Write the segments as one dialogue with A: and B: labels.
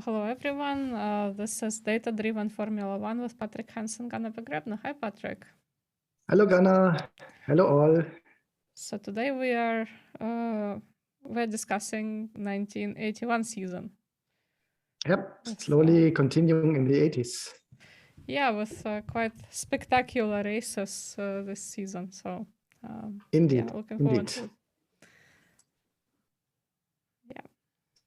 A: Hello, everyone. This is Data-Driven Formula One with Patrick, Henz, and Ganna Pogrebna. Hi, Patrick.
B: Hello, Ganna. Hello, all.
A: So today we're discussing 1981 season.
B: Yep, slowly continuing in the 80s.
A: Yeah, with quite spectacular races this season. So
B: indeed,
A: yeah, looking forward to it. Yeah.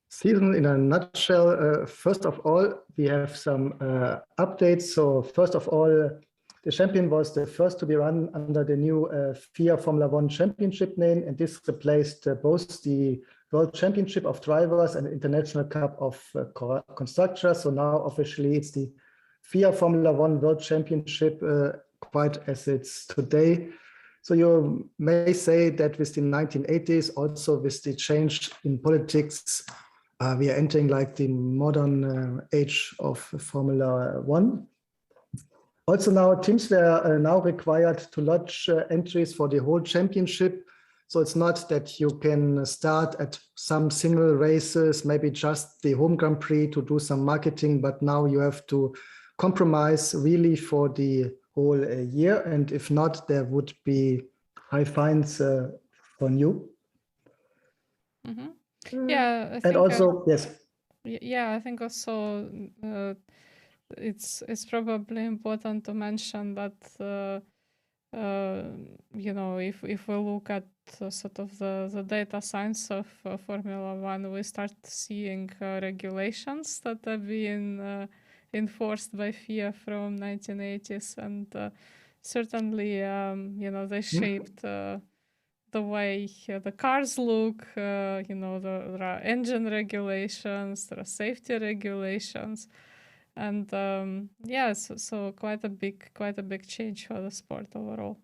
B: Season in a nutshell. First of all, we have some updates. So first of all, the champion was the first to be run under the new FIA Formula One Championship name, and this replaced both the World Championship of Drivers and International Cup of Constructors. So now officially it's the FIA Formula One World Championship, quite as it's today. So you may say that with the 1980s, also with the change in politics, we are entering like the modern age of Formula One. Also now teams were now required to lodge entries for the whole championship. So it's not that you can start at some single races, maybe just the home Grand Prix to do some marketing, but now you have to compromise really for the whole year. And if not, there would be high fines on you.
A: Mm-hmm. Yeah, I think
B: and also, yes.
A: Yeah, I think also it's probably important to mention that you know, if we look at sort of the data science of Formula One, we start seeing regulations that are being enforced by FIA from 1980s, and certainly you know, they shaped the way the cars look. You know, there are engine regulations, there are safety regulations. And yeah, so quite a big change for the sport overall.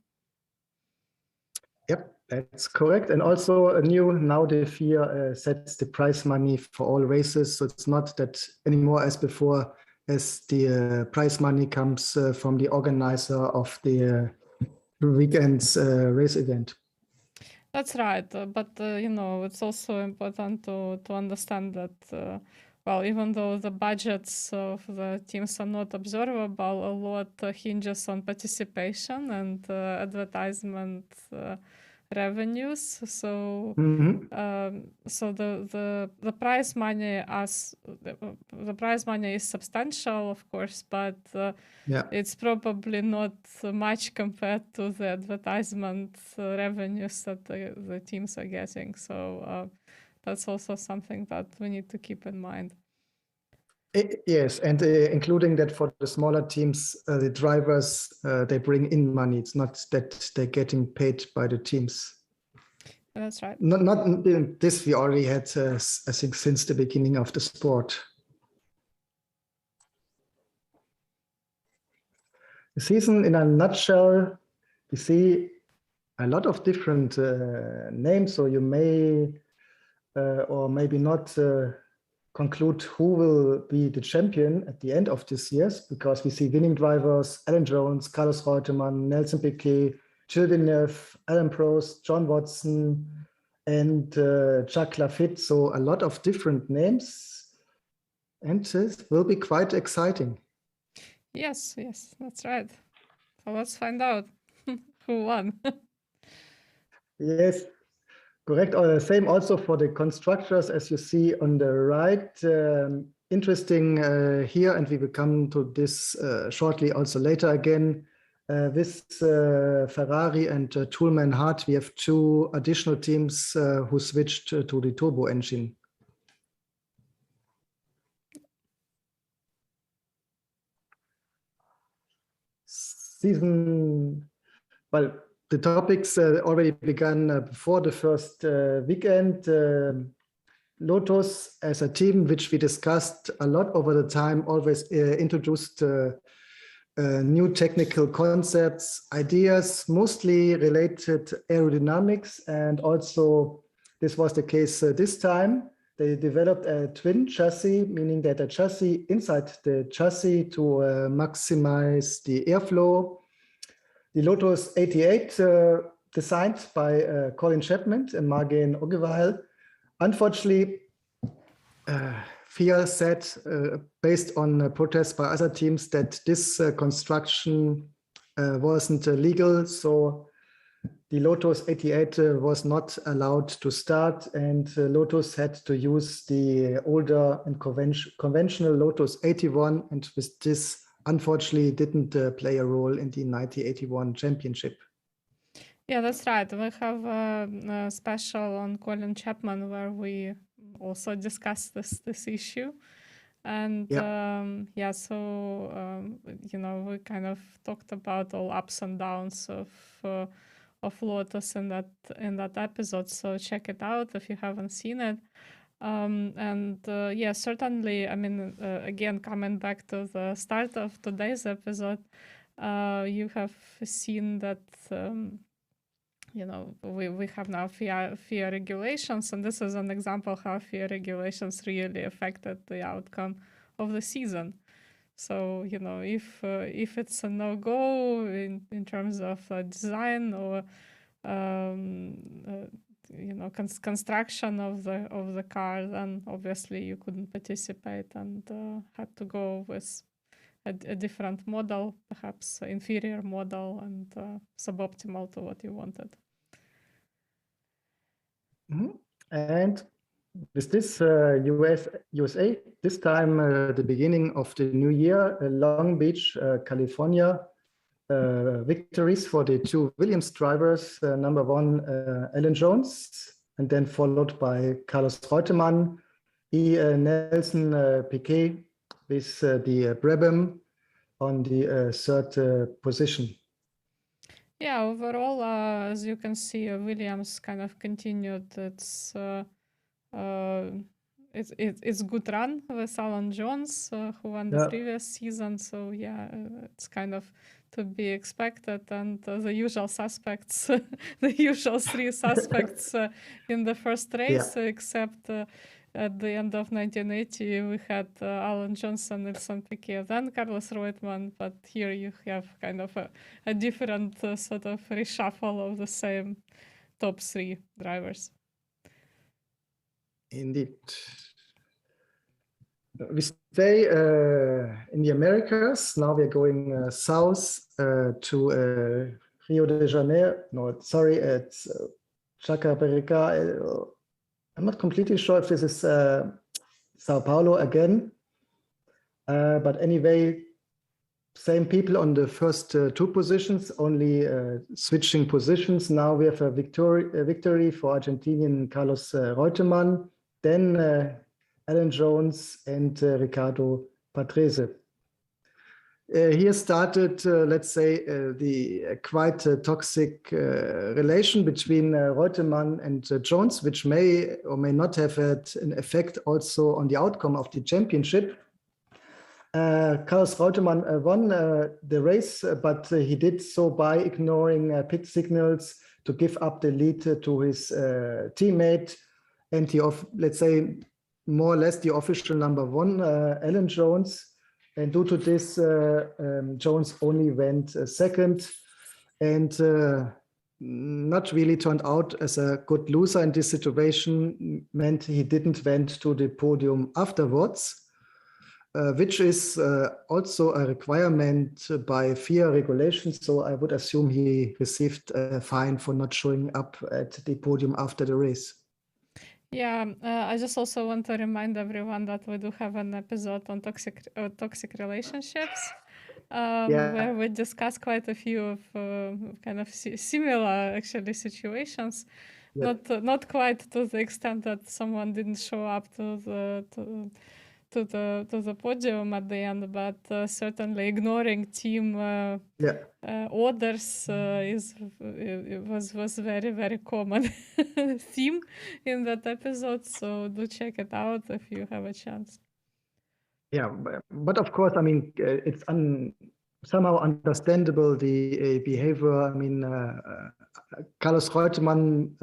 B: Yep, that's correct. And also now the FIA sets the prize money for all races. So it's not that anymore as before, as the prize money comes from the organizer of the weekend's race event.
A: That's right. But you know, it's also important to understand that well, even though the budgets of the teams are not observable, a lot hinges on participation and advertisement revenues. So, so the prize money the prize money is substantial, of course, but it's probably not much compared to the advertisement revenues that the teams are getting. So. That's also something that we need to keep in mind.
B: Yes, and including that for the smaller teams, the drivers, they bring in money. It's not that they're getting paid by the teams.
A: That's right.
B: Not this we already had, I think, since the beginning of the sport. The season in a nutshell, you see a lot of different names, so you may or maybe not conclude who will be the champion at the end of this year, because we see winning drivers: Alain Jones, Carlos Reutemann, Nelson Piquet, Gilles Villeneuve, Alain Prost, John Watson, and Jacques Lafitte. So a lot of different names, and this will be quite exciting.
A: Yes, that's right. So let's find out who won.
B: Yes. Correct. Same also for the constructors, as you see on the right. Interesting here, and we will come to this shortly also later again. With Ferrari and Toolman Hart, we have two additional teams who switched to the turbo engine. Well, the topics already began before the first weekend. Lotus, as a team, which we discussed a lot over the time, always introduced new technical concepts, ideas, mostly related to aerodynamics. And also, this was the case this time. They developed a twin chassis, meaning that a chassis inside the chassis to maximize the airflow. The Lotus 88, designed by Colin Chapman and Margain Ogilvie, unfortunately FIA said, based on protests by other teams, that this construction wasn't legal. So the Lotus 88 was not allowed to start, and Lotus had to use the older and conventional Lotus 81, and with this, unfortunately, didn't play a role in the 1981 championship.
A: Yeah, that's right. We have a special on Colin Chapman where we also discussed this issue. And we kind of talked about all ups and downs of Lotus in that episode. So check it out if you haven't seen it. Certainly, I mean, again, coming back to the start of today's episode, you have seen that we have now FIA regulations, and this is an example how FIA regulations really affected the outcome of the season. So, if it's a no-go in terms of design or construction of the car, then obviously you couldn't participate and had to go with a different model, perhaps inferior model and suboptimal to what you wanted.
B: Mm-hmm. And with this USA, this time the beginning of the new year, Long Beach, California, victories for the two Williams drivers, number one, Alain Jones, and then followed by Carlos Reutemann, Nelson Piquet with the Brabham on the third position.
A: Yeah, overall, as you can see, Williams kind of continued its good run with Alain Jones, who won the previous season. So it's kind of to be expected, and the usual suspects, the usual three suspects in the first race, except at the end of 1980, we had Alain Johnson, Nelson Piquet, then Carlos Reutemann. But here you have kind of a different sort of reshuffle of the same top three drivers.
B: Indeed. We stay in the Americas. Now we're going south to Rio de Janeiro. No, sorry, it's Chacabuca. I'm not completely sure if this is Sao Paulo again. But anyway, same people on the first two positions, only switching positions. Now we have a victory for Argentinian Carlos Reutemann, then Alain Jones and Riccardo Patrese. Here started, let's say, the quite toxic relation between Reutemann and Jones, which may or may not have had an effect also on the outcome of the championship. Carlos Reutemann won the race, but he did so by ignoring pit signals to give up the lead to his teammate and let's say, more or less the official number one, Alain Jones. And due to this, Jones only went second and not really turned out as a good loser in this situation, meant he didn't went to the podium afterwards, which is also a requirement by FIA regulations. So I would assume he received a fine for not showing up at the podium after the race.
A: Yeah, I just also want to remind everyone that we do have an episode on toxic relationships, where we discuss quite a few of kind of similar actually situations. Not quite to the extent that someone didn't show up to the podium at the end, but certainly ignoring team orders was very, very common theme in that episode. So do check it out if you have a chance.
B: Yeah, but of course, I mean, it's somehow understandable, the behavior. I mean, Carlos Reutemann,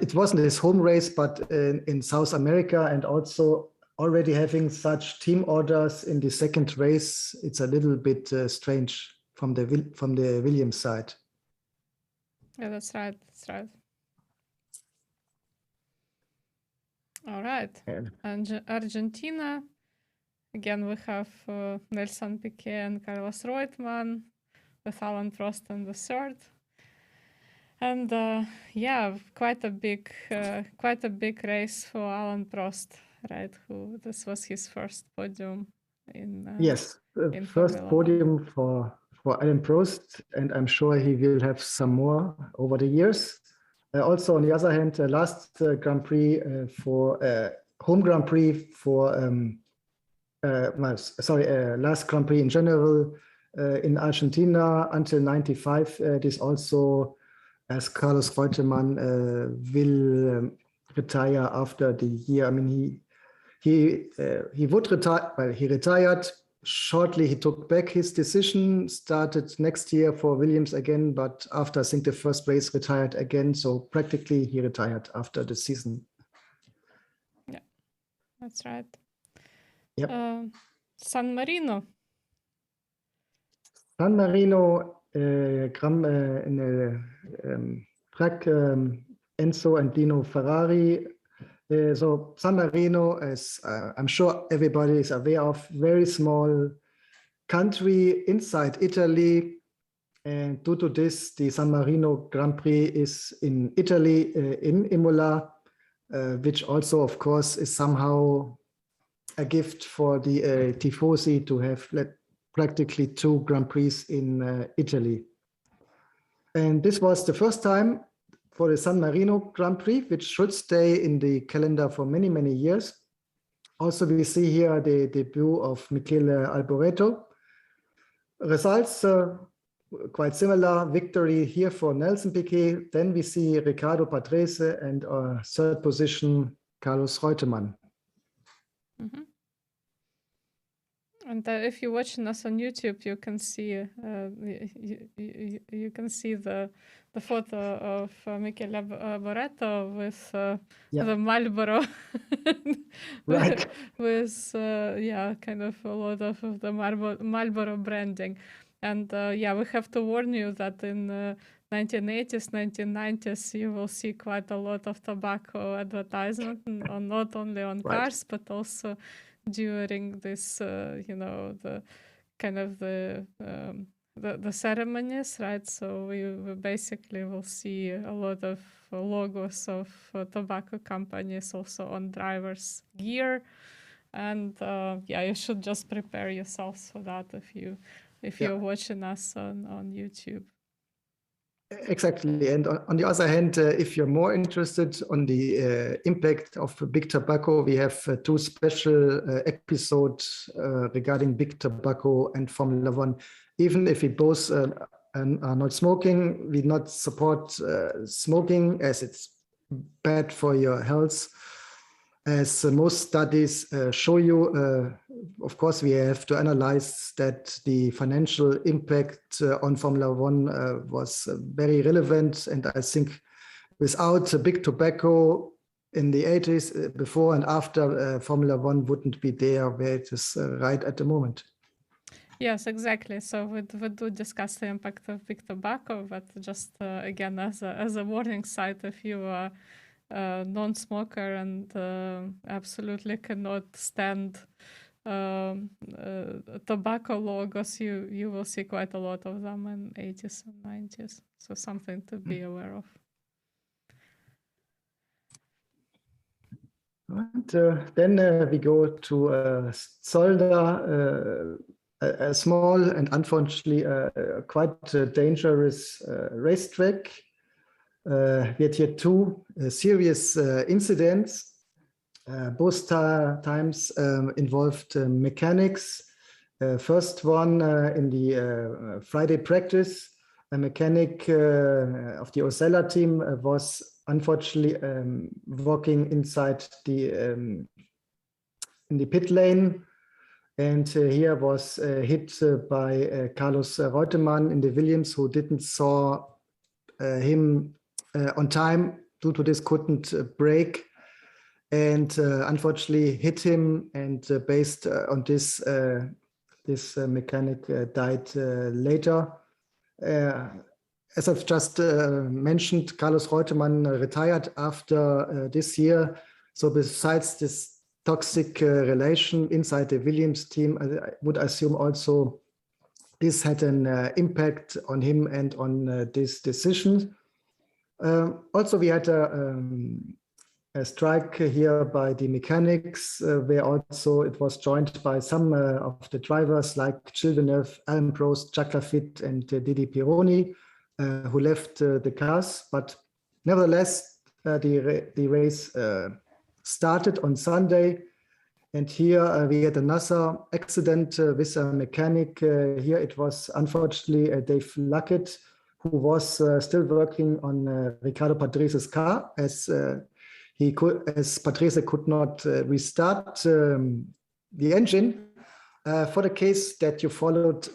B: it wasn't his home race, but in South America, and also already having such team orders in the second race, it's a little bit strange from the Williams side.
A: Yeah, that's right. That's right. All right. And Argentina, again, we have Nelson Piquet and Carlos Reutemann with Alain Prost in the third. And quite a big race for Alain Prost, right? This was his first podium in
B: yes,
A: in
B: first
A: Formula
B: podium for Alain Prost, and I'm sure he will have some more over the years. Also, on the other hand, last Grand Prix for home Grand Prix for last Grand Prix in general in Argentina until '95. This also, as Carlos Reutemann will retire after the year. I mean, he would retire. Well, he retired shortly. He took back his decision, started next year for Williams again, but after I think the first race retired again. So practically he retired after the season.
A: Yeah, that's right.
B: Yep.
A: San Marino.
B: San Marino, in the track Enzo and Dino Ferrari. So San Marino, as I'm sure everybody is aware of, very small country inside Italy. And due to this, the San Marino Grand Prix is in Italy, in Imola, which also, of course, is somehow a gift for the Tifosi to have practically 2 Grand Prix in Italy. And this was the first time for the San Marino Grand Prix, which should stay in the calendar for many, many years. Also, we see here the debut of Michele Alboreto. Results quite similar. Victory here for Nelson Piquet. Then we see Riccardo Patrese and third position, Carlos Reutemann.
A: Mm-hmm. And if you're watching us on YouTube, you can see you can see the photo of Michele Alboreto with the Marlboro,
B: right?
A: with kind of a lot of the Marlboro branding. And we have to warn you that in 1980s, 1990s, you will see quite a lot of tobacco advertisement, not only on cars, but also during this, the kind of the ceremonies, right? So we basically will see a lot of logos of tobacco companies also on drivers' gear, and you should just prepare yourselves for that if you're watching us on YouTube.
B: Exactly. And on the other hand, if you're more interested on the impact of big tobacco, we have 2 special episodes regarding big tobacco and Formula One. Even if we both are not smoking, we not support smoking as it's bad for your health. As most studies show you, of course, we have to analyze that the financial impact on Formula One was very relevant. And I think without big tobacco in the 80s, before and after, Formula One wouldn't be there where it is right at the moment.
A: Yes, exactly. So we do discuss the impact of big tobacco, but just again, as a warning sign, if you are non-smoker and absolutely cannot stand tobacco logos, you will see quite a lot of them in 80s and 90s. So something to be aware of.
B: And then we go to Zolder, a small and unfortunately quite dangerous racetrack. We had here 2 serious incidents. Both times involved mechanics. First one in the Friday practice, a mechanic of the Osella team was unfortunately walking inside in the pit lane, and here was hit by Carlos Reutemann in the Williams, who didn't saw him on time. Due to this, couldn't brake, and unfortunately hit him. And based on this, this mechanic died later. As I've just mentioned, Carlos Reutemann retired after this year. So besides this toxic relation inside the Williams team, I would assume also this had an impact on him and on this decision. Also, we had a strike here by the mechanics, where also it was joined by some of the drivers like Gilles Villeneuve, Alain Prost, Jacques Lafitte, and Didi Pironi, who left the cars. But nevertheless, the race started on Sunday. And here we had another accident with a mechanic. Here it was unfortunately Dave Luckett, who was still working on Riccardo Patrese car, as Patrese could not restart the engine. For the case that you followed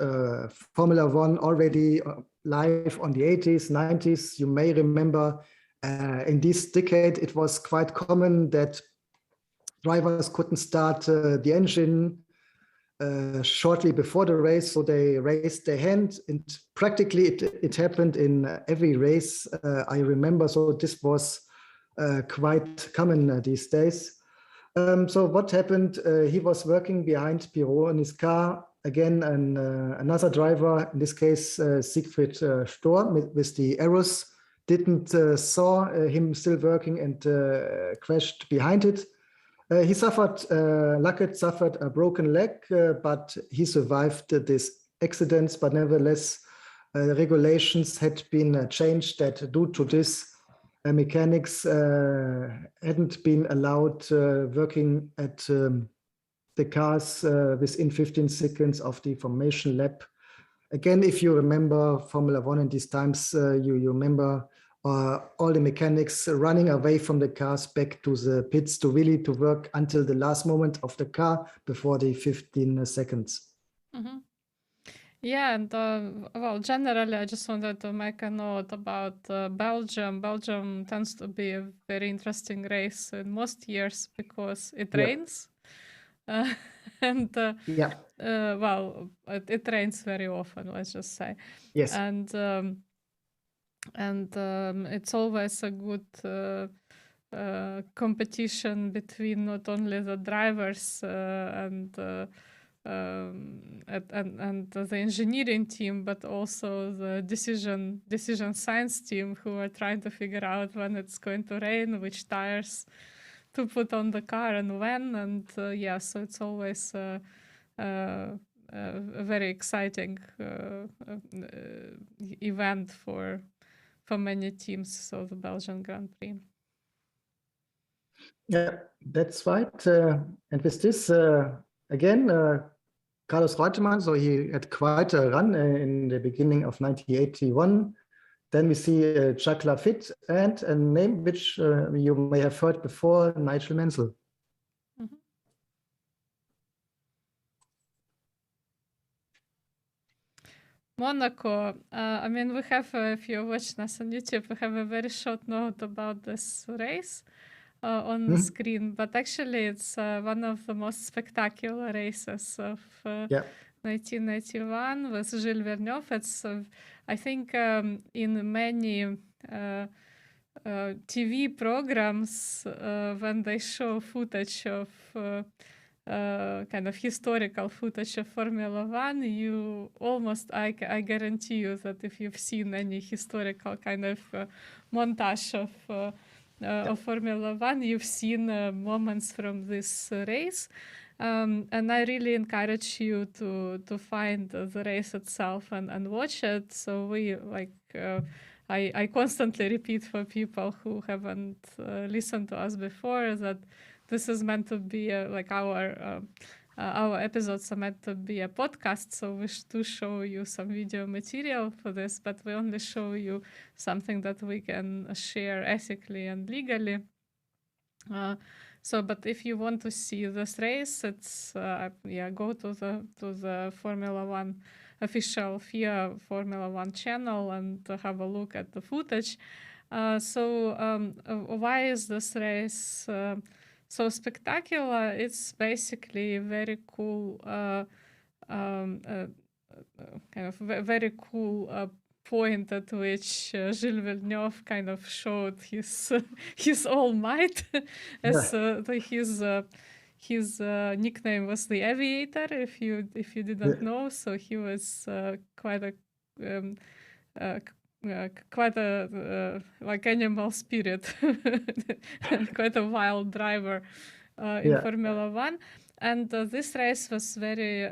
B: Formula One already live on the 80s, 90s, you may remember in this decade it was quite common that drivers couldn't start the engine shortly before the race, so they raised their hand, and practically it happened in every race I remember. So this was quite common these days. So what happened? He was working behind Pirot in his car. Again, another driver, in this case Siegfried Storr, with the arrows, didn't saw him still working and crashed behind it. Luckett suffered a broken leg, but he survived this accident. But nevertheless, regulations had been changed that due to this, mechanics hadn't been allowed working at the cars within 15 seconds of the formation lap. Again, if you remember Formula One in these times, you remember all the mechanics running away from the cars back to the pits to work until the last moment of the car before the 15 seconds.
A: Mm-hmm. Yeah, and well, generally, I just wanted to make a note about Belgium. Belgium tends to be a very interesting race in most years because it rains. And well, it rains very often, let's just say.
B: Yes.
A: And it's always a good competition between not only the drivers and the engineering team, but also the decision science team, who are trying to figure out when it's going to rain, which tires to put on the car and when. And so it's always a very exciting event for many teams, so the Belgian Grand Prix.
B: Yeah, that's right. And with this, again, Carlos Reutemann, so he had quite a run in the beginning of 1981. Then we see Jacques Lafitte and a name which you may have heard before, Nigel Mansell.
A: Mm-hmm. Monaco. I mean, we have, if you're watching us on YouTube, we have a very short note about this race on the screen. But actually, it's one of the most spectacular races of 1991 with Gilles Villeneuve. It's, I think, in many TV programs, when they show footage of kind of historical footage of Formula One, you almost, I guarantee you that if you've seen any historical kind of montage of Formula One, you've seen moments from this race. And I really encourage you to find the race itself and watch it. So we I constantly repeat for people who haven't listened to us before that this is meant to be our episodes are meant to be a podcast, so we do show you some video material for this, but we only show you something that we can share ethically and legally. But if you want to see this race, it's go to the Formula One official FIA Formula One channel and have a look at the footage. Why is this race so spectacular? It's basically very cool, kind of very cool point at which Gilles Villeneuve kind of showed his his all might, as his nickname was the Aviator. If you didn't know, so he was quite a quite a like animal spirit, and quite a wild driver in Formula One. And this race was very,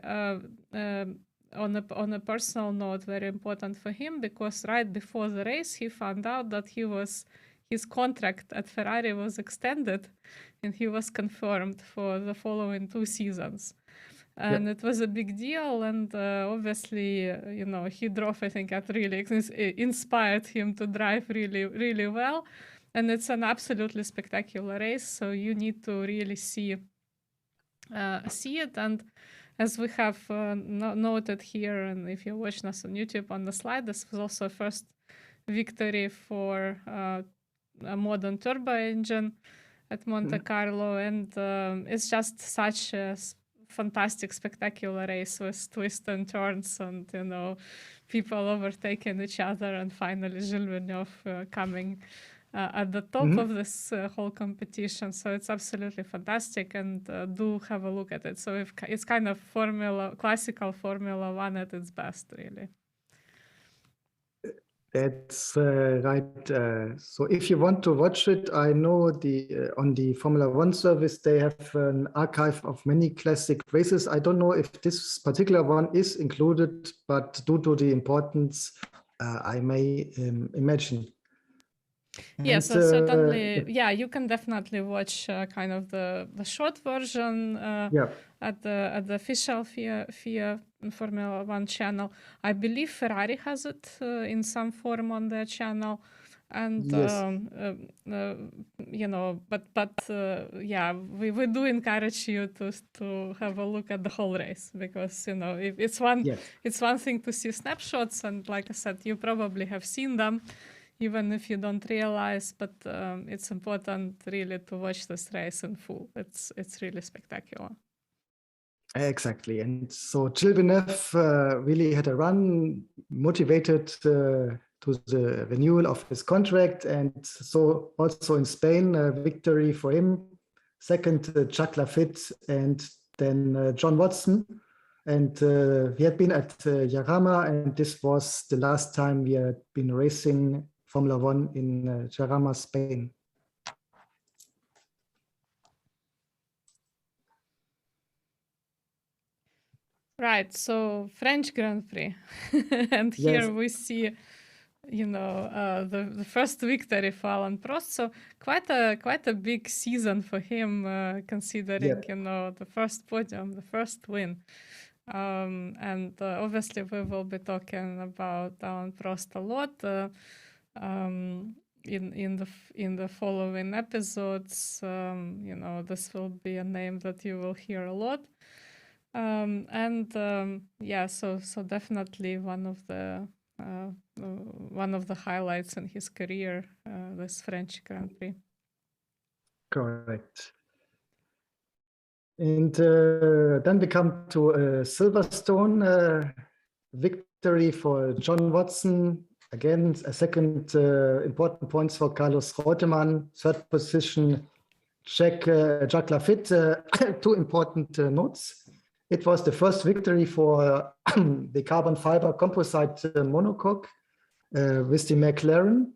A: on a personal note, very important for him, because right before the race, he found out that his contract at Ferrari was extended, and he was confirmed for the following 2 seasons. And it was a big deal, and obviously, he drove, I think, that really inspired him to drive really, really well. And it's an absolutely spectacular race, so you need to really see it. And as we have noted here, and if you're watching us on YouTube on the slide, this was also a first victory for a modern turbo engine at Monte Carlo, and it's just such a fantastic, spectacular race with twists and turns, and people overtaking each other, and finally Gilles Villeneuve coming at the top of this whole competition. So it's absolutely fantastic, and do have a look at it. So it's kind of classical Formula One at its best, really.
B: That's right. So if you want to watch it, I know on the Formula One service, they have an archive of many classic races. I don't know if this particular one is included, but due to the importance, I may imagine.
A: Yeah, so certainly, you can definitely watch kind of the short version at the official FIA Formula One channel. I believe Ferrari has it in some form on their channel, and we do encourage you to have a look at the whole race, because it's one thing to see snapshots, and like I said, you probably have seen them, even if you don't realize, but it's important really to watch this race in full. It's really spectacular.
B: Exactly. And so Gilles Villeneuve really had a run, motivated to the renewal of his contract. And so also in Spain, a victory for him. Second, Jacques Laffite, and then John Watson. And we had been at Jarama, and this was the last time we had been racing Formula One in Jarama, Spain.
A: Right, so French Grand Prix. And here we see, the first victory for Alain Prost. So quite a big season for him, considering, the first podium, the first win. And obviously we will be talking about Alain Prost a lot in the following episodes. This will be a name that you will hear a lot. So definitely one of the highlights in his career, this French Grand Prix.
B: Correct. And then we come to Silverstone, victory for John Watson. Again, a second important points for Carlos Reutemann. Third position, Jacques Laffite. 2 important notes. It was the first victory for the carbon fiber composite monocoque with the McLaren.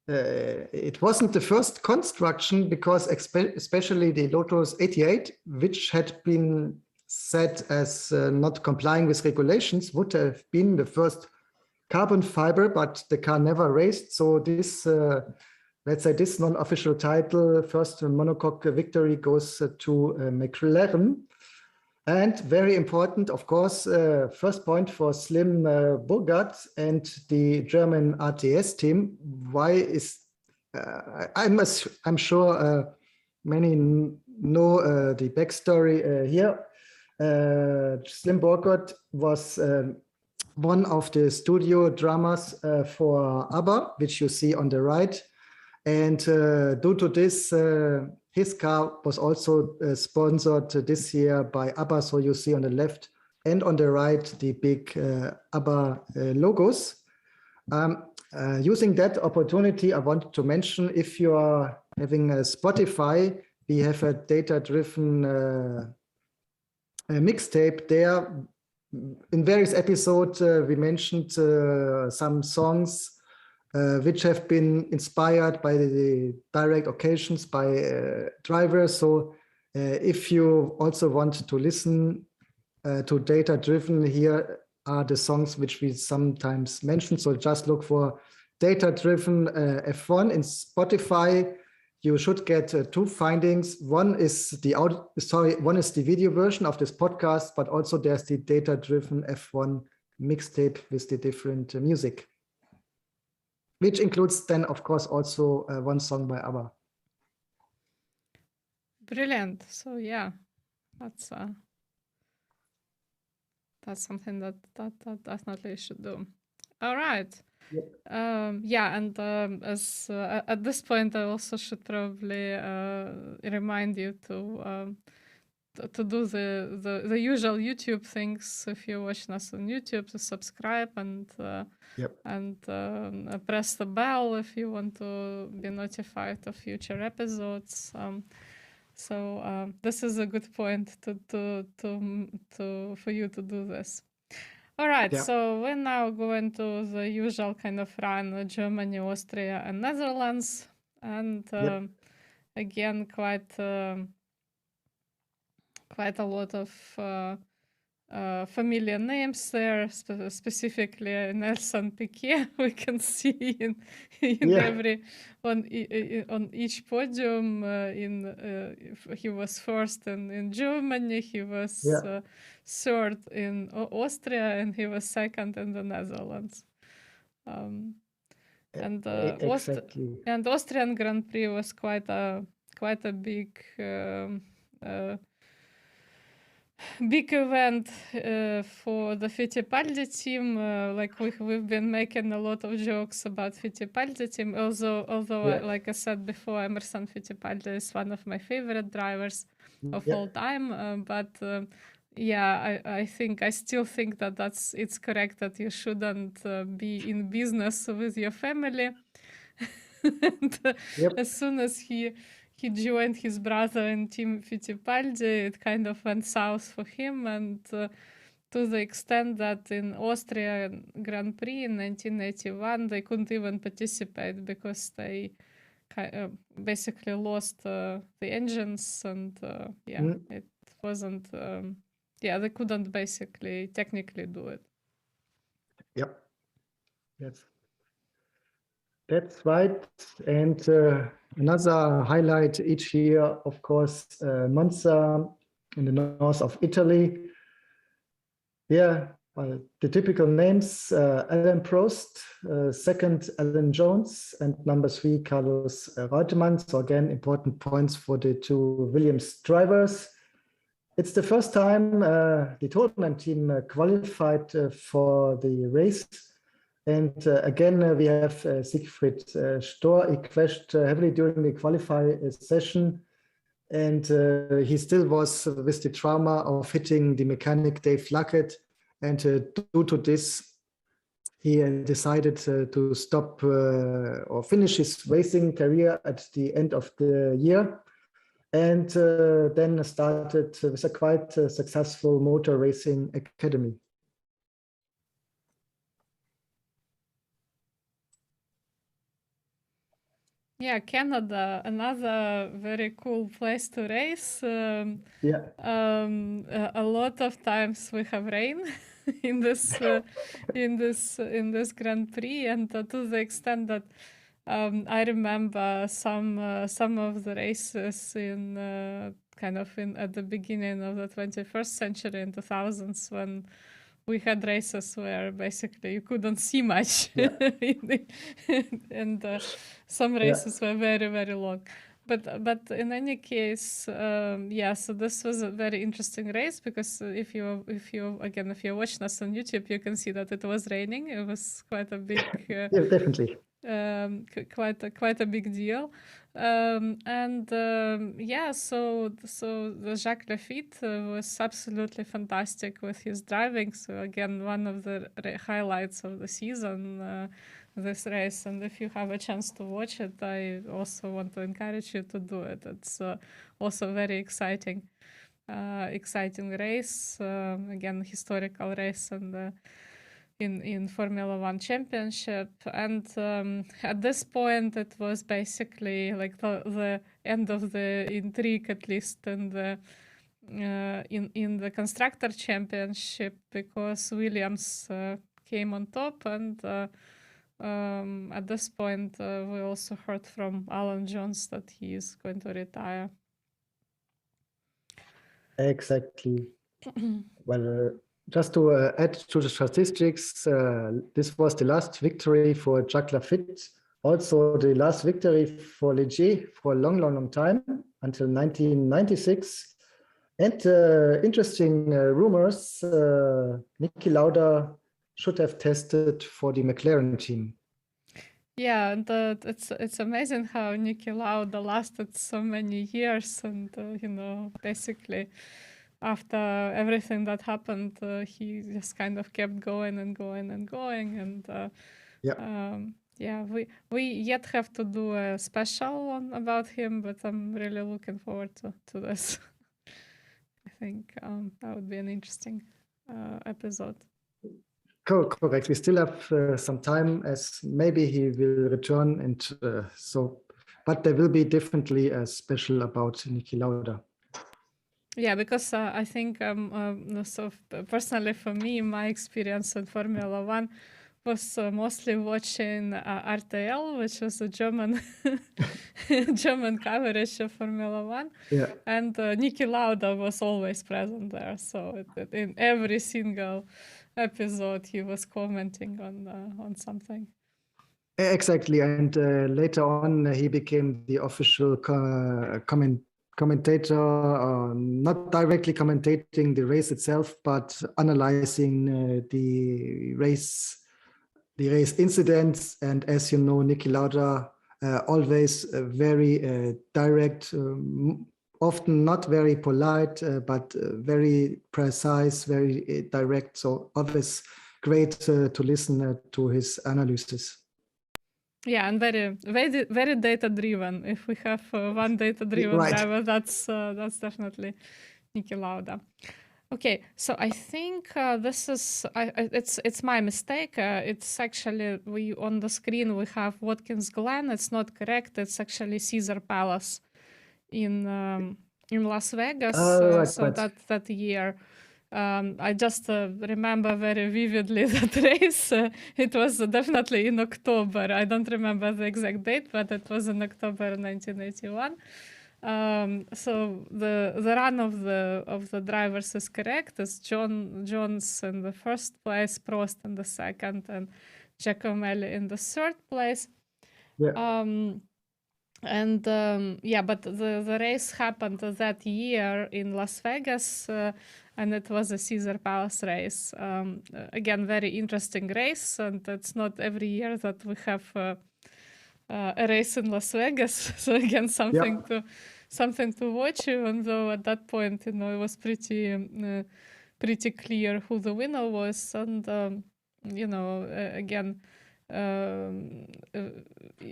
B: It wasn't the first construction, because especially the Lotus 88, which had been set as not complying with regulations, would have been the first carbon fiber, but the car never raced. So this, let's say, this non-official title, first monocoque victory, goes to McLaren. And very important, of course, first point for Slim Burgard and the German RTS team. Why is I'm sure many know the backstory here. Slim Burgard was one of the studio drummers for ABBA, which you see on the right. And due to this, his car was also sponsored this year by ABBA. So you see on the left and on the right the big ABBA logos. Using that opportunity, I want to mention, if you are having a Spotify, we have a data-driven mixtape there. In various episodes, we mentioned some songs which have been inspired by the direct occasions by drivers. So if you also want to listen to data-driven, here are the songs which we sometimes mention. So just look for data-driven F1 in Spotify. You should get two findings. One is the video version of this podcast, but also there's the data-driven F1 mixtape with the different music, which includes then, of course, also one song by ABBA.
A: Brilliant. So yeah, that's something that definitely you should do. All right.
B: Yep.
A: And as at this point, I also should probably remind you to do the usual YouTube things. If you're watching us on YouTube, to subscribe and press the bell if you want to be notified of future episodes. So this is a good point for you to do this. All right, so we're now going to the usual kind of run: Germany, Austria, and Netherlands, and again, quite a lot of familiar names there. Specifically, Nelson Piquet, we can see on each podium. He was first in Germany. He was third in Austria, and he was second in the Netherlands.
B: Exactly.
A: And Austrian Grand Prix was quite a big event for the Fittipaldi team. Like we've been making a lot of jokes about Fittipaldi team. Although like I said before, Emerson Fittipaldi is one of my favorite drivers of all time. But I still think that it's correct that you shouldn't be in business with your family. And as soon as he joined his brother in Team Fittipaldi, it kind of went south for him, and to the extent that in Austria Grand Prix in 1981 they couldn't even participate because they basically lost the engines, and it wasn't they couldn't basically technically do it.
B: Yep, that's right. And another highlight each year, of course, Monza in the north of Italy. Well, the typical names: Alain Prost, second Alan Jones, and number 3 Carlos Reutemann. So again, important points for the two Williams drivers. It's the first time the tournament team qualified for the race. And again, we have Siegfried Stohr. He crashed heavily during the qualifying session. And he still was with the trauma of hitting the mechanic Dave Luckett. And due to this, he decided to stop or finish his racing career at the end of the year. And then started with a quite successful motor racing academy.
A: Yeah, Canada, another very cool place to race. A lot of times we have rain in this Grand Prix, and to the extent that I remember some of the races in at the beginning of the 21st century in 2000s, when we had races where basically you couldn't see much, and some races were very, very long. But in any case, so this was a very interesting race, because if you're watching us on YouTube, you can see that it was raining. It was quite a big
B: definitely
A: quite a big deal. So the Jacques Lafitte was absolutely fantastic with his driving. So again, one of the highlights of the season, this race. And if you have a chance to watch it, I also want to encourage you to do it. It's also very exciting race. Again, historical race and. In Formula One championship, and at this point it was basically like the end of the intrigue, at least in the constructor championship, because Williams came on top, and at this point we also heard from Alan Jones that he is going to retire.
B: Exactly. Well, just to add to the statistics, this was the last victory for Jacques Lafitte, also the last victory for Ligier for a long time, until 1996. And interesting rumors, Niki Lauda should have tested for the McLaren team.
A: Yeah, and it's amazing how Niki Lauda lasted so many years, and basically after everything that happened, he just kind of kept going and going and going, and we yet have to do a special one about him, but I'm really looking forward to this. I think that would be an interesting episode.
B: Correct. We still have some time, as maybe he will return, and but there will be definitely a special about Niki Lauda.
A: Yeah, because I think so personally for me, my experience in Formula One was mostly watching RTL, which was a German German coverage of Formula One.
B: Yeah.
A: And Niki Lauda was always present there. So in every single episode, he was commenting on something.
B: Exactly. And later on, he became the official commentator, not directly commentating the race itself, but analyzing the race incidents. And as you know, Niki Lauda always very direct, often not very polite, but very precise, very direct. So always great to listen to his analysis.
A: Yeah, and very data driven. If we have one data driven driver, that's definitely Niki Lauda. Okay, so I think this is it's my mistake. It's actually we on the screen we have Watkins Glen. It's not correct. It's actually Caesar Palace in Las Vegas. That year. I just remember very vividly that race. It was definitely in October. I don't remember the exact date, but it was in October 1981. So the run of the drivers is correct. It's Jones in the first place, Prost in the second, and Giacomelli in the third place.
B: Yeah.
A: But the race happened that year in Las Vegas, and it was a Caesar Palace race. Again, very interesting race, and it's not every year that we have a race in Las Vegas. So again, something to watch, even though at that point, it was pretty clear who the winner was, and again,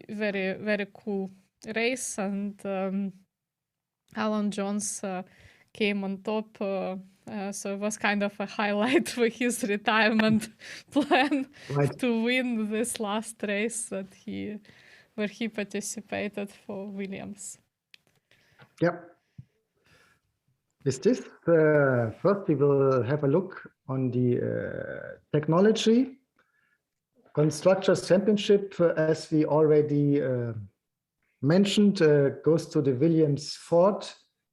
A: very, very cool race, and Alan Jones came on top, so it was kind of a highlight for his retirement plan to win this last race where he participated for Williams.
B: Yep. With this, first we will have a look on the technology. Constructors Championship, as we already mentioned, goes to the Williams Ford.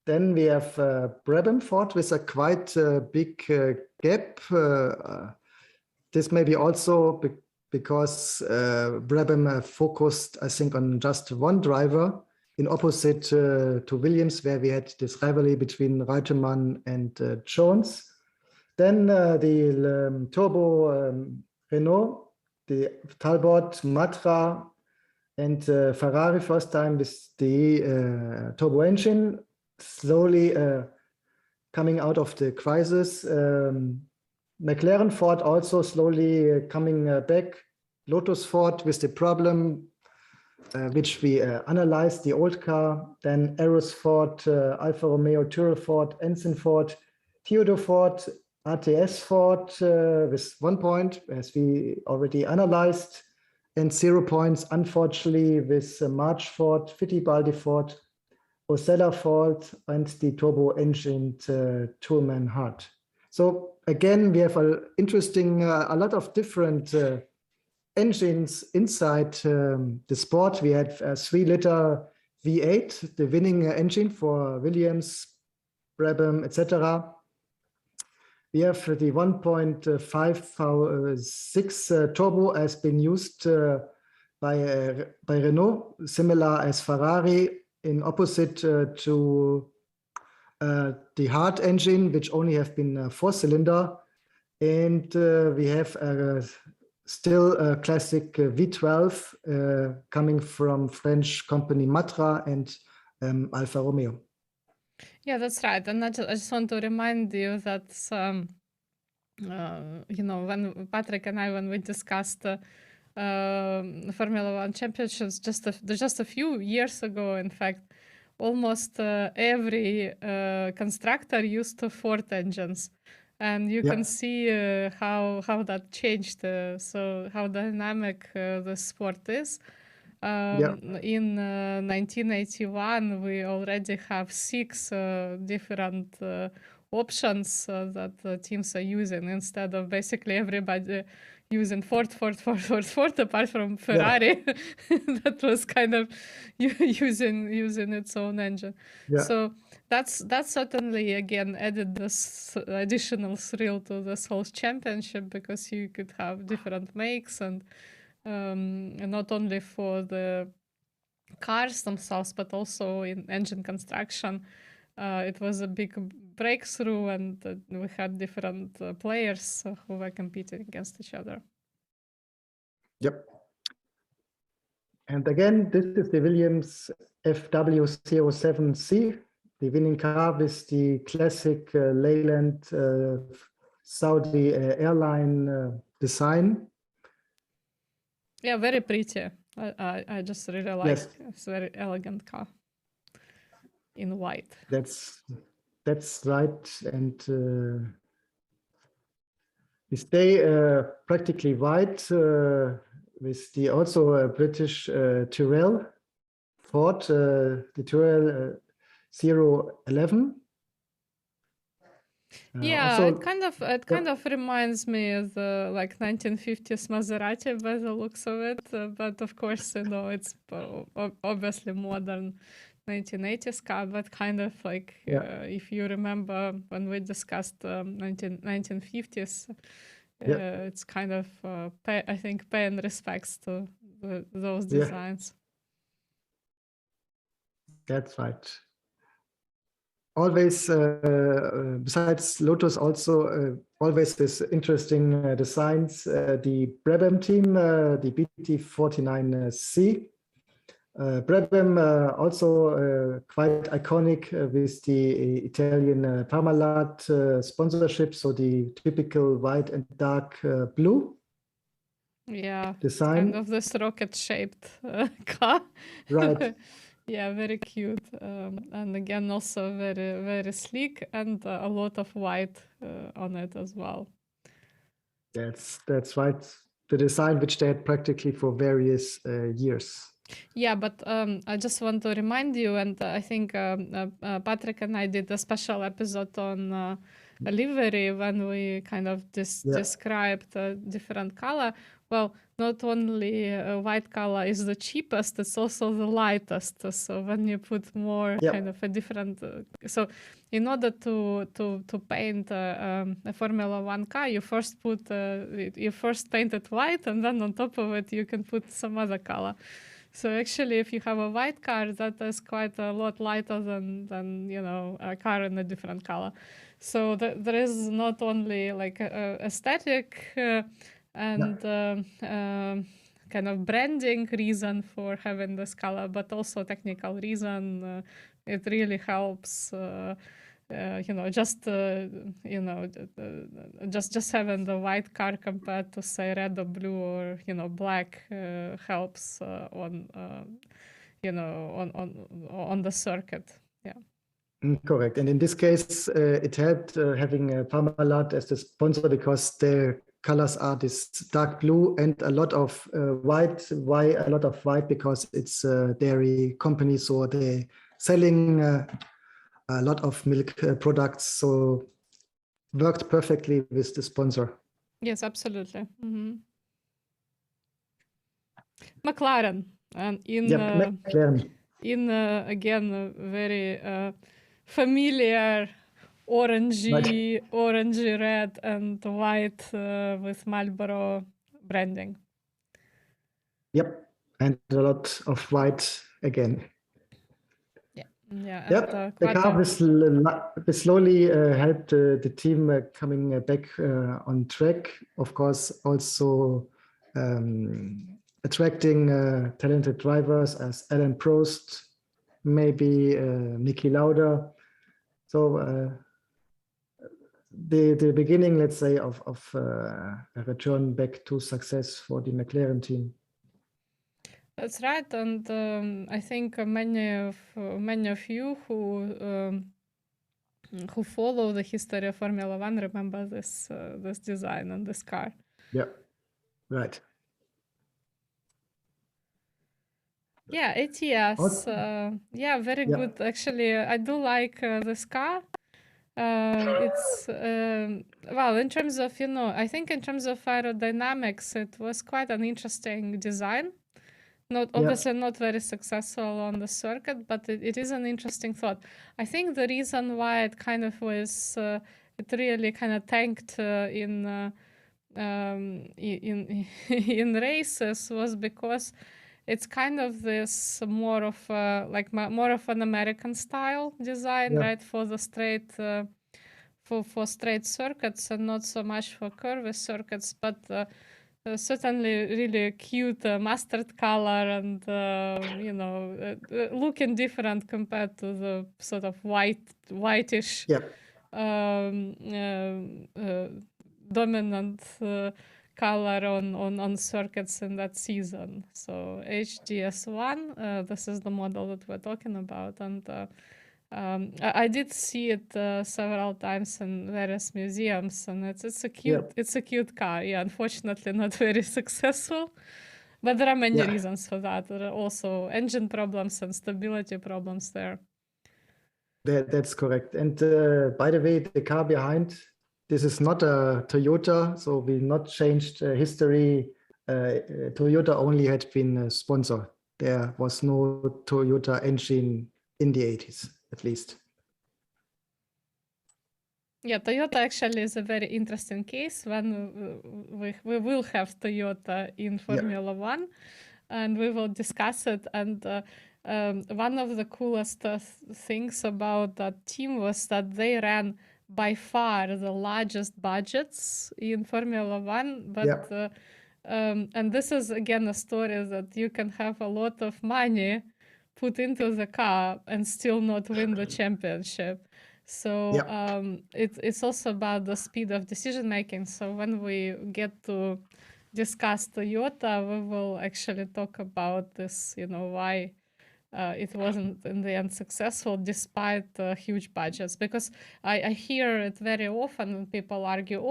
B: Then we have Brabham Ford with a quite big gap. This may be also because Brabham focused, I think, on just one driver, in opposite to Williams, where we had this rivalry between Reutemann and Jones. Then the turbo Renault, the Talbot, Matra, And Ferrari first time with the turbo engine, slowly coming out of the crisis. McLaren Ford also slowly coming back. Lotus Ford with the problem, which we analyzed, the old car. Then Eros Ford, Alfa Romeo, Tyrrell Ford, Ensign Ford, Theodore Ford, RTS Ford with 1 point, as we already analyzed, and 0 points, unfortunately, with March Ford, Fittipaldi Ford, Osella Ford, and the turbo-engined Toolman Hart. So again, we have a lot of different engines inside the sport. We had a 3-liter V8, the winning engine for Williams, Brabham, etc. We have the 1.56 turbo has been used by Renault, similar as Ferrari, in opposite to the Hart engine, which only have been 4-cylinder. And we have still a classic V12 coming from French company Matra and Alfa Romeo.
A: Yeah, that's right. And I just want to remind you that, when Patrick and I, when we discussed Formula One championships just a few years ago, in fact, almost every constructor used Ford engines. And you can see how that changed, so how dynamic the sport is. In 1981, we already have 6 different options that teams are using, instead of basically everybody using Ford, apart from Ferrari, that was kind of using its own engine. So that's certainly, again, added this additional thrill to this whole championship, because you could have different makes, and not only for the cars themselves, but also in engine construction. It was a big breakthrough, and we had different players who were competing against each other.
B: Yep. And again, this is the Williams FW07C, the winning car with the classic Leyland Saudi airline design.
A: Yeah, very pretty. I just really like it. It's a very elegant car in white.
B: That's right. And we stay practically white with the also British Tyrrell Ford, the Tyrrell 011.
A: Yeah, it kind of reminds me of the 1950s Maserati by the looks of it, but of course, it's obviously modern 1980s car, but kind of if you remember when we discussed 1950s, it's kind of I think paying respects to those designs.
B: That's right. Always, besides Lotus, also always this interesting designs. The Brabham team, the BT49C. Brabham also quite iconic with the Italian Parmalat sponsorship, so the typical white and dark blue.
A: Yeah,
B: design.
A: kind of this rocket-shaped car.
B: Right.
A: Yeah, very cute, and again also very, very sleek, and a lot of white on it as well.
B: That's right. The design which they had practically for various years.
A: Yeah, but I just want to remind you, and I think Patrick and I did a special episode on livery when we kind of described a different color. Well, not only white color is the cheapest, it's also the lightest. So when you put more kind of a different, so in order to paint a Formula One car, you first paint it white, and then on top of it you can put some other color. So actually, if you have a white car, that is quite a lot lighter than a car in a different color. So there is not only aesthetic and kind of branding reason for having this color, but also technical reason. It really helps. Just having the white car compared to say red or blue or black helps on the circuit. Yeah.
B: Correct. And in this case, it helped having Parmalat as the sponsor because their colors are this dark blue and a lot of white. Why a lot of white? Because it's a dairy company, so they're selling a lot of milk products. So worked perfectly with the sponsor.
A: Yes, absolutely. McLaren. And
B: McLaren.
A: Again, a very familiar orangey red and white with Marlboro branding.
B: Yep, and a lot of white again.
A: Yeah.
B: Yep, the car will slowly help the team coming back on track. Of course, also attracting talented drivers as Alain Prost, maybe Niki Lauda. So the beginning, let's say, of a return back to success for the McLaren team.
A: That's right, and I think many of you who follow the history of Formula One remember this design and this car.
B: Yeah, right.
A: Yeah, ATS. Very good. Actually, I do like this car. It's in terms of I think in terms of aerodynamics, it was quite an interesting design. Obviously not very successful on the circuit, but it is an interesting thought. I think the reason why it kind of was it really kind of tanked in races was because it's kind of this more of an American style design, right, for the straight for straight circuits and not so much for curvy circuits, but certainly really cute mustard color and looking different compared to the sort of whitish dominant color on circuits in that season. So HGS1, this is the model that we're talking about, and I did see it several times in various museums, and it's a cute car. Yeah, unfortunately not very successful, but there are many reasons for that. There are also engine problems and stability problems there.
B: That's correct. And by the way, the car behind, this is not a Toyota, so we not changed history. Toyota only had been a sponsor. There was no Toyota engine in the 80s, at least.
A: Yeah, Toyota actually is a very interesting case when we will have Toyota in Formula One, and we will discuss it. And one of the coolest things about that team was that they ran by far the largest budgets in Formula One. But and this is again a story that you can have a lot of money put into the car and still not win the championship. So it's also about the speed of decision making. So when we get to discuss Toyota, we will actually talk about this, why it wasn't in the end successful despite huge budgets. Because I hear it very often when people argue,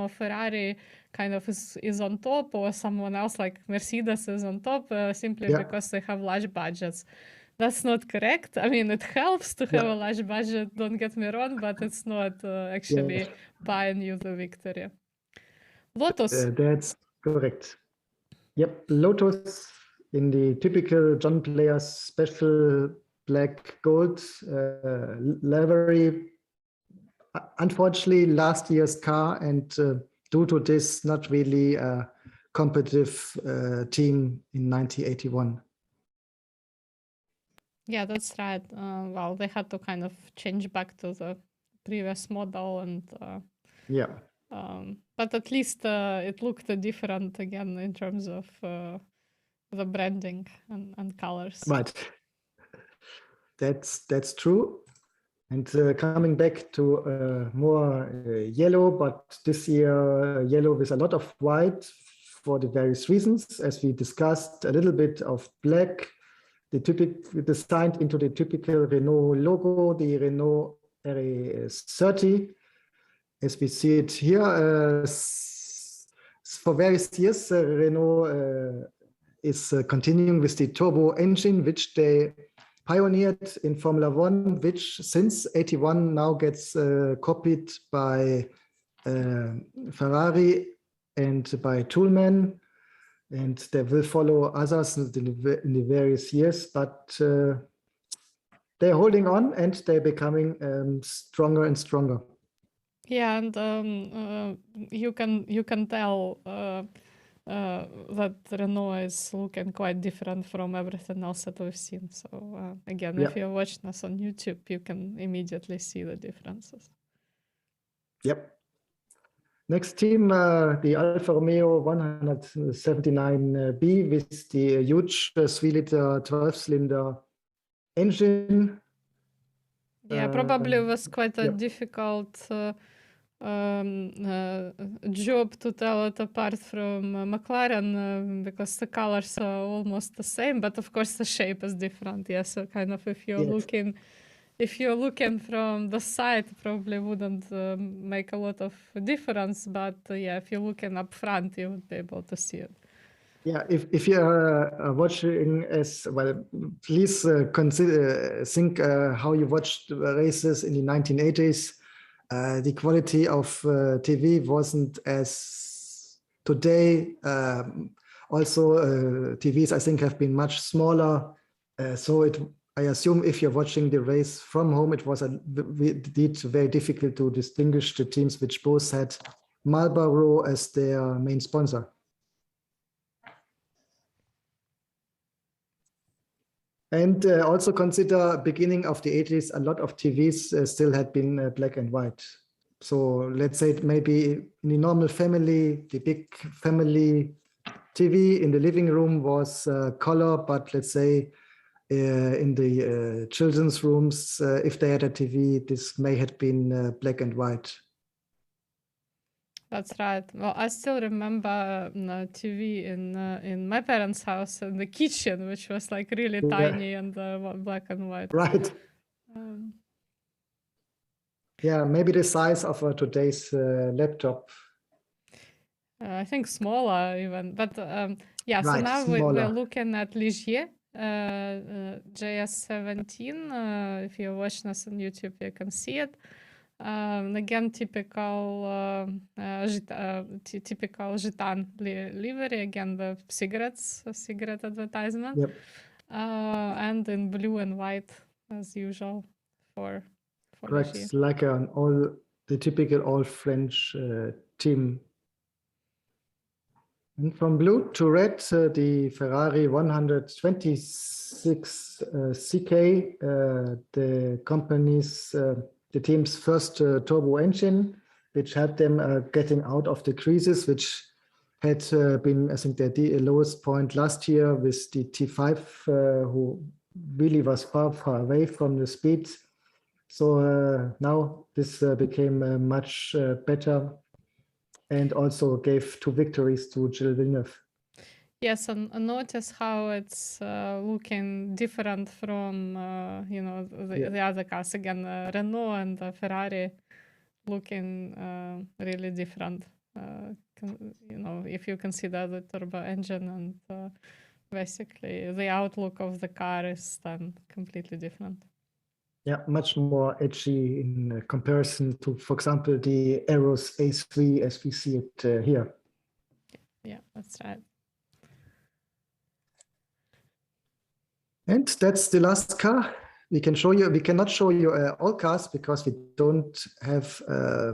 A: Ferrari kind of is on top, or someone else like Mercedes is on top simply because they have large budgets. That's not correct. I mean, it helps to have a large budget, don't get me wrong, but it's not actually buying you the victory. Lotus.
B: That's correct. Yep, Lotus in the typical John Players special black gold livery. Unfortunately, last year's car, and due to this, not really a competitive team in 1981.
A: Yeah, that's right. They had to kind of change back to the previous model, and but at least it looked different again in terms of the branding and colors.
B: Right. That's true. And coming back to more yellow, but this year yellow with a lot of white for the various reasons, as we discussed, a little bit of black, designed into the typical Renault logo, the Renault RE30, as we see it here. For various years, Renault is continuing with the turbo engine, which they pioneered in Formula One, which since '81 now gets copied by Ferrari and by Toolman, and they will follow others in the various years, but they're holding on and they're becoming stronger and stronger.
A: Yeah, and you can tell that Renault is looking quite different from everything else that we've seen. So again, if you're watching us on YouTube, you can immediately see the differences.
B: Yep. Next team, the Alfa Romeo 179B with the huge 3-liter 12-cylinder engine.
A: Yeah, probably was quite a difficult job to tell it apart from McLaren because the colors are almost the same, but of course the shape is different. Yeah, so kind of if you're looking from the side, probably wouldn't make a lot of difference. But yeah, if you're looking up front, you would be able to see it.
B: Yeah, if you're watching as well, please think how you watched races in the 1980s. The quality of TV wasn't as today. Also, TVs I think have been much smaller. So I assume if you're watching the race from home, it was indeed very difficult to distinguish the teams which both had Marlboro as their main sponsor. And also consider beginning of the 80s, a lot of TVs still had been black and white. So let's say maybe in the normal family, the big family TV in the living room was color, but let's say in the children's rooms, if they had a TV, this may have been black and white.
A: That's right. Well, I still remember TV in my parents' house in the kitchen, which was like really tiny and black and white.
B: Right. Yeah, maybe the size of today's laptop.
A: I think smaller even, but yeah.
B: Right,
A: so now
B: smaller.
A: we're looking at Ligier JS17. If you're watching us on YouTube, you can see it. Again, typical Gitan livery, again the cigarette advertisement.
B: Yep.
A: And in blue and white as usual for
B: Correct,
A: Ligier.
B: like the typical all French team. And from blue to red, the Ferrari 126 CK, the company's the team's first turbo engine, which had them getting out of the creases, which had been, I think, the lowest point last year with the T5, who really was far away from the speed. So now this became much better and also gave 2 victories to Gilles Villeneuve.
A: Yes, and notice how it's looking different from the other cars. Again, Renault and Ferrari looking really different. If you consider the turbo engine and basically the outlook of the car is then completely different.
B: Yeah, much more edgy in comparison to, for example, the Aeros A3 as we see it here.
A: Yeah, that's right.
B: And that's the last car. We cannot show you all cars because we don't have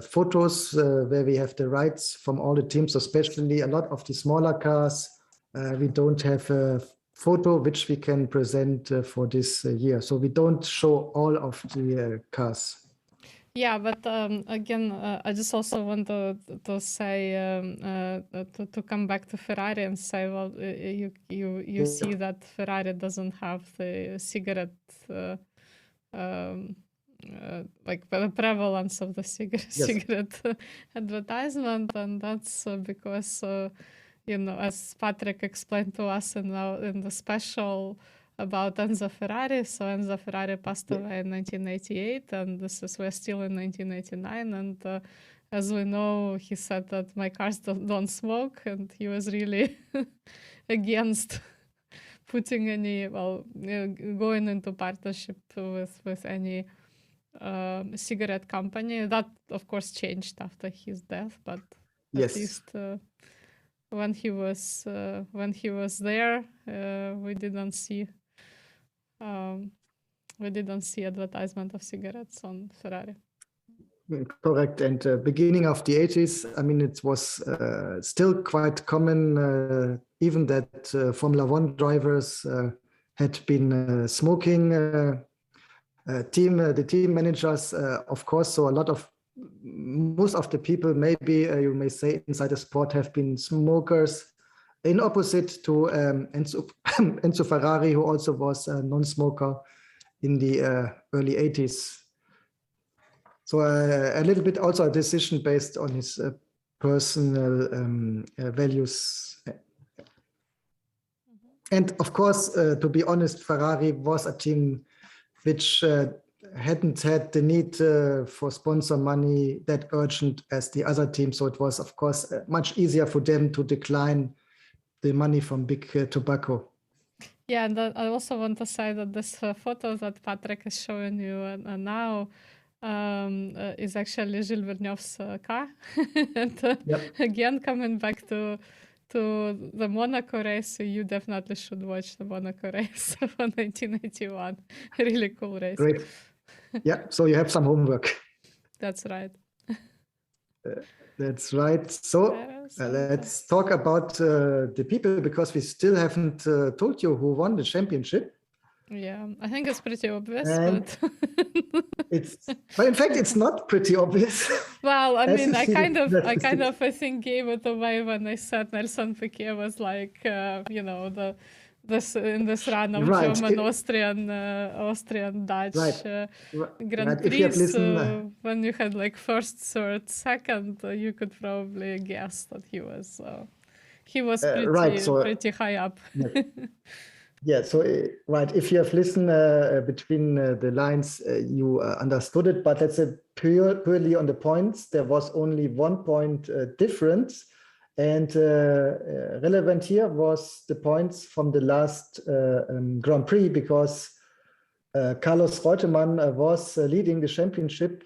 B: photos where we have the rights from all the teams, especially a lot of the smaller cars. We don't have a photo which we can present for this year. So we don't show all of the cars.
A: Yeah, but again, I just also want to say to come back to Ferrari and say, well, you see that Ferrari doesn't have the cigarette like the prevalence of the cigarette advertisement, and that's because as Patrick explained to us in the special about Enzo Ferrari. So Enzo Ferrari passed away in 1988, and we're still in 1989. And as we know, he said that my cars don't smoke, and he was really against putting any going into partnership with any cigarette company. That of course changed after his death, but at least when he was there, we didn't see advertisement of cigarettes on Ferrari.
B: Correct. And beginning of the 80s, I mean, it was still quite common, even that Formula One drivers had been smoking. The team managers, of course, so most of the people, maybe you may say inside the sport, have been smokers, in opposite to Enzo Ferrari, who also was a non-smoker in the early 80s. So a little bit also a decision based on his personal values. And of course, to be honest, Ferrari was a team which hadn't had the need for sponsor money that urgent as the other teams. So it was, of course, much easier for them to decline the money from big tobacco.
A: Yeah, and I also want to say that this photo that Patrick is showing you now is actually Gilles Villeneuve's car. And again, coming back to the Monaco race, you definitely should watch the Monaco race for 1981. Really cool race.
B: Great. Yeah, so you have some homework.
A: That's right.
B: That's right. So let's talk about the people, because we still haven't told you who won the championship.
A: Yeah, I think it's pretty obvious, but
B: in fact, it's not pretty obvious.
A: Well, I mean, I kind of I think gave it away when I said Nelson Piquet was like, this run of German, Austrian, Dutch Grand Prix. When you had like first, third, second, you could probably guess that he was pretty high up.
B: Yeah, so right, if you have listened between the lines, you understood it, but that's purely on the points. There was only 1 point difference, and relevant here was the points from the last Grand Prix, because Carlos Reutemann was leading the championship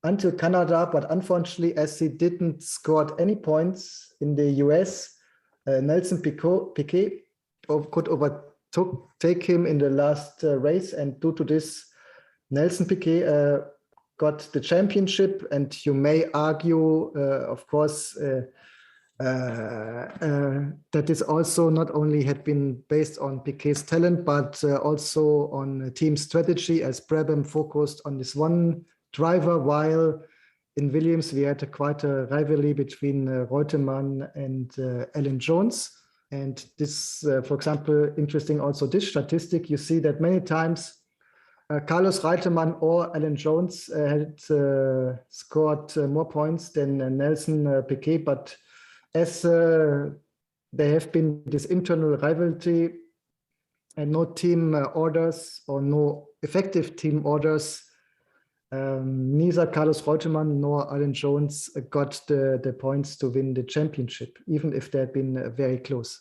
B: until Canada, but unfortunately, as he didn't score any points in the US, Nelson Piquet could take him in the last race, and due to this, Nelson Piquet got the championship. And you may argue, of course, that this also not only had been based on Piquet's talent, but also on team strategy, as Brabham focused on this one driver, while in Williams we had quite a rivalry between Reutemann and Alain Jones. And this, for example, interesting also this statistic, you see that many times Carlos Reutemann or Alain Jones had scored more points than Nelson Piquet, but as there have been this internal rivalry and no team orders or no effective team orders, neither Carlos Reutemann nor Alain Jones got the points to win the championship, even if they had been very close.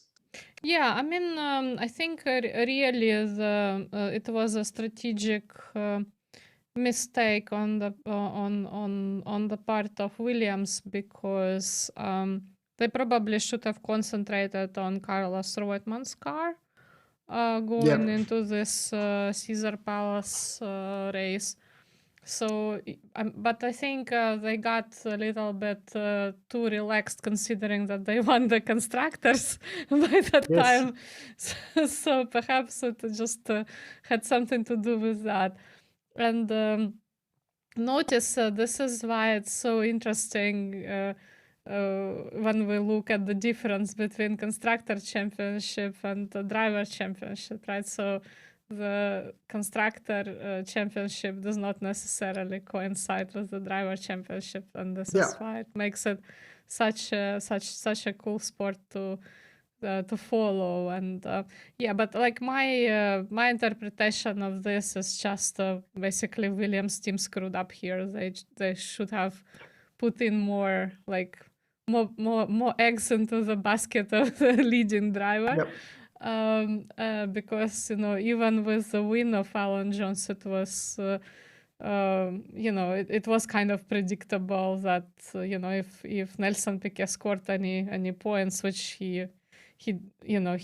A: Yeah, I mean, I think really it was a strategic mistake on the part of Williams, because they probably should have concentrated on Carlos Reutemann's car going into this Caesar Palace race. So, but I think they got a little bit too relaxed, considering that they won the constructors by that time. So perhaps it just had something to do with that. And notice this is why it's so interesting when we look at the difference between constructor championship and the driver championship, right? So the constructor championship does not necessarily coincide with the driver championship, and this is why it makes it such a cool sport to follow. And but like my interpretation of this is just basically Williams team screwed up here. They should have put in more eggs into the basket of the leading driver. Because even with the win of Alan Jones, it was it was kind of predictable that if Nelson Piquet scored any points, which he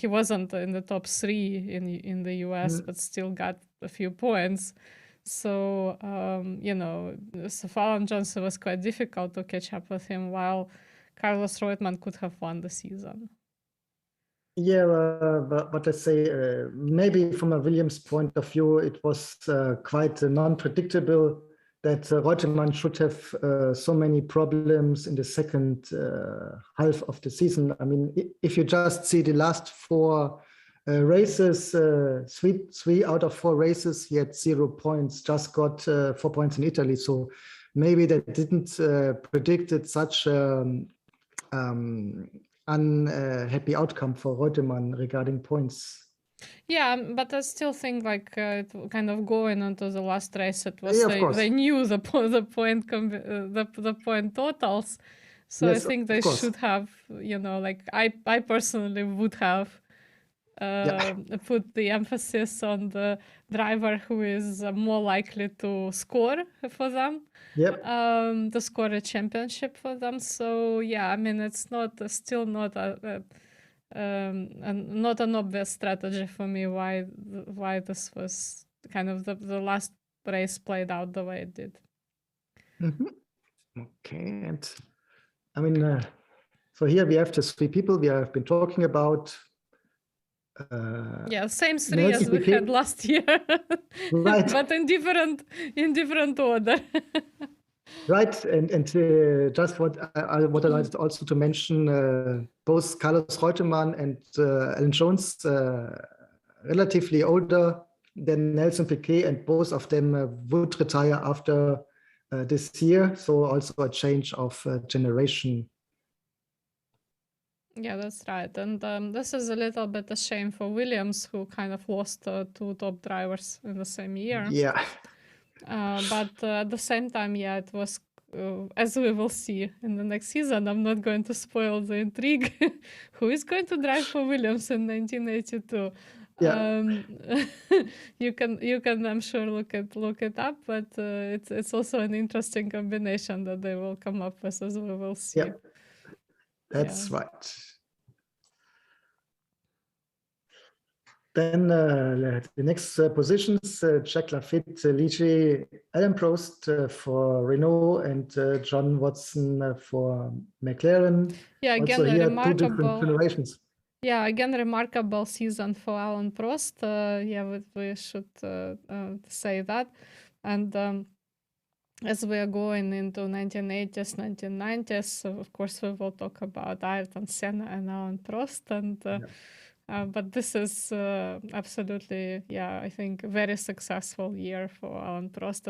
A: wasn't in the top 3 in the US, but still got a few points. So so for Alan Johnson was quite difficult to catch up with him, while Carlos Reutemann could have won the season.
B: Yeah, but let's say maybe from a Williams point of view, it was quite non-predictable that Reutemann should have so many problems in the second half of the season. I mean, if you just see the last 4 races, 3 out of 4 races, he had 0 points, just got 4 points in Italy. So maybe they didn't predicted such unhappy outcome for Reutemann regarding points.
A: Yeah, but I still think it kind of going into the last race, it was they knew the point totals, so yes, I think they should have I personally would have put the emphasis on the driver who is more likely to score for them. To score a championship for them. So yeah, I mean, it's still not not an obvious strategy for me why this was kind of the last race played out the way it did.
B: Okay, and I mean, so here we have the 3 people we have been talking about.
A: Same 3 as we had last year, right? But in different order.
B: Right, and just what I wanted also to mention, both Carlos Reutemann and Alan Jones, relatively older than Nelson Piquet, and both of them would retire after this year. So also a change of generation.
A: Yeah, that's right. And this is a little bit a shame for Williams, who kind of lost 2 top drivers in the same year.
B: Yeah.
A: But at the same time, it was, as we will see in the next season, I'm not going to spoil the intrigue. Who is going to drive for Williams in 1982?
B: Yeah.
A: You can I'm sure look it up, but it's also an interesting combination that they will come up with, as we will see.
B: Yeah. That's right. Then the next positions, Jacques Lafitte, Ligier, Alain Prost for Renault, and John Watson for McLaren.
A: Yeah, again,
B: also here, 2 different generations.
A: Yeah, again, remarkable season for Alain Prost. We should say that. And as we are going into 1980s, 1990s, of course, we will talk about Ayrton Senna and Alain Prost. And but this is absolutely, I think, a very successful year for Alain Prost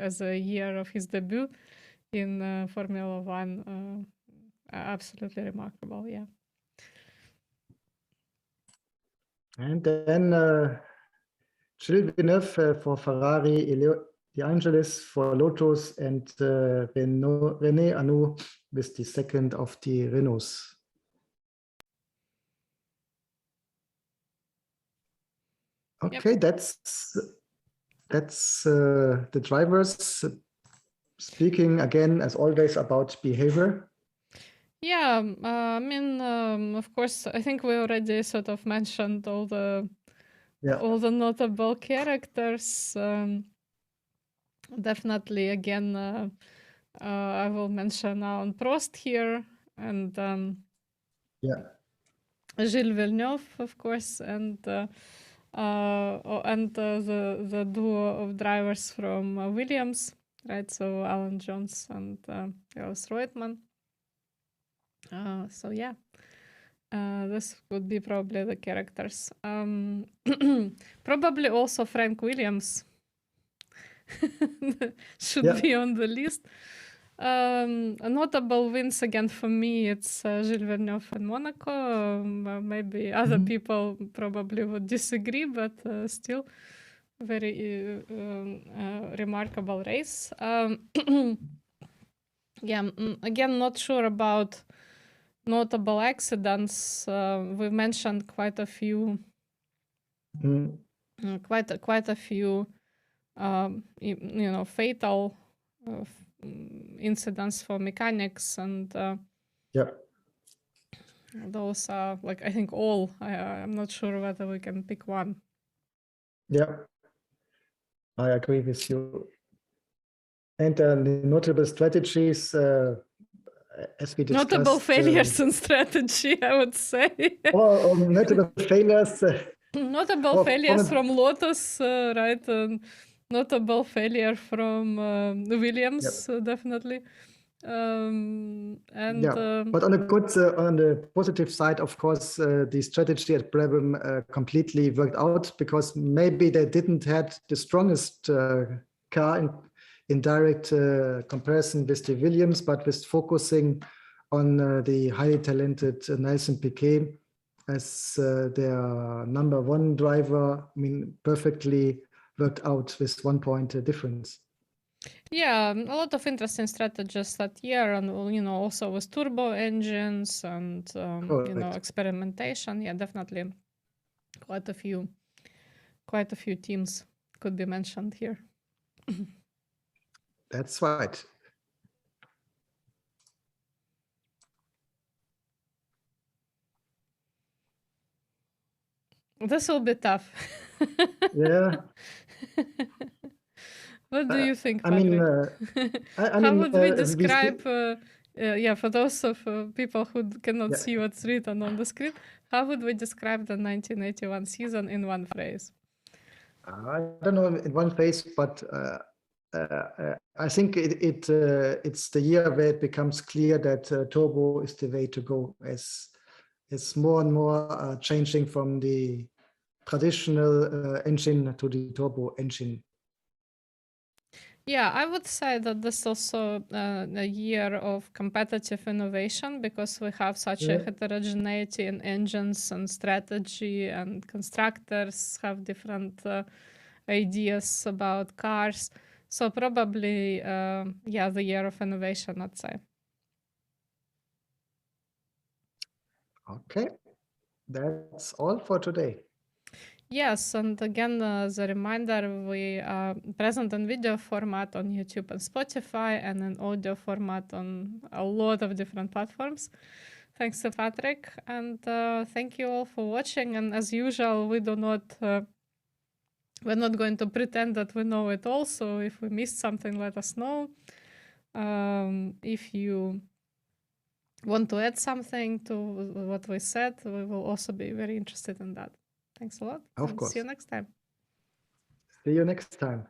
A: as a year of his debut in Formula One. Absolutely remarkable, yeah.
B: And then Gilles Villeneuve for Ferrari, De Angelis for Lotus, and René Arnoux with the second of the Renaults. Okay, that's the drivers. Speaking again, as always, about behavior.
A: Yeah, I mean, of course, I think we already sort of mentioned all the notable characters. Definitely, again, I will mention Alain Prost here, and Gilles Villeneuve, of course, and the duo of drivers from Williams, right? So Alan Jones and Reutemann. So yeah, this would be probably the characters. Probably also Frank Williams should be on the list. A notable wins again for me, it's Gilles Villeneuve in Monaco. Maybe other people probably would disagree, but still very remarkable race. Yeah, again, not sure about notable accidents. We mentioned quite a few, quite a few, fatal incidents for mechanics, and those are like, I think all. I'm not sure whether we can pick one.
B: Yeah, I agree with you. And the notable strategies, as we discussed.
A: Notable failures in strategy, I would say.
B: or notable failures.
A: Notable failures from Lotus, right? Notable failure from Williams, definitely.
B: But on the positive side, of course, the strategy at Brabham completely worked out, because maybe they didn't had the strongest car in direct comparison with the Williams, but with focusing on the highly talented Nelson Piquet as their number one driver. I mean, perfectly worked out with 1 point difference.
A: Yeah, a lot of interesting strategies that year, and also with turbo engines and experimentation. Yeah, definitely quite a few teams could be mentioned here.
B: That's right.
A: This will be tough.
B: Yeah.
A: What do you think,
B: I mean,
A: Patrick? How would we describe, for those of people who cannot see what's written on the screen, how would we describe the 1981 season in one phrase?
B: I don't know in one phrase, but I think it's the year where it becomes clear that turbo is the way to go, as more and more changing from the traditional engine to the turbo engine.
A: Yeah, I would say that this is also a year of competitive innovation, because we have such a heterogeneity in engines and strategy, and constructors have different ideas about cars. So probably, the year of innovation, I'd say.
B: Okay, that's all for today.
A: Yes, and again, as a reminder, we are present in video format on YouTube and Spotify, and in audio format on a lot of different platforms. Thanks to Patrick, and thank you all for watching. And as usual, we're not going to pretend that we know it all. So if we missed something, let us know. If you want to add something to what we said, we will also be very interested in that. Thanks a lot.
B: Of course.
A: See you next time.
B: See you next time.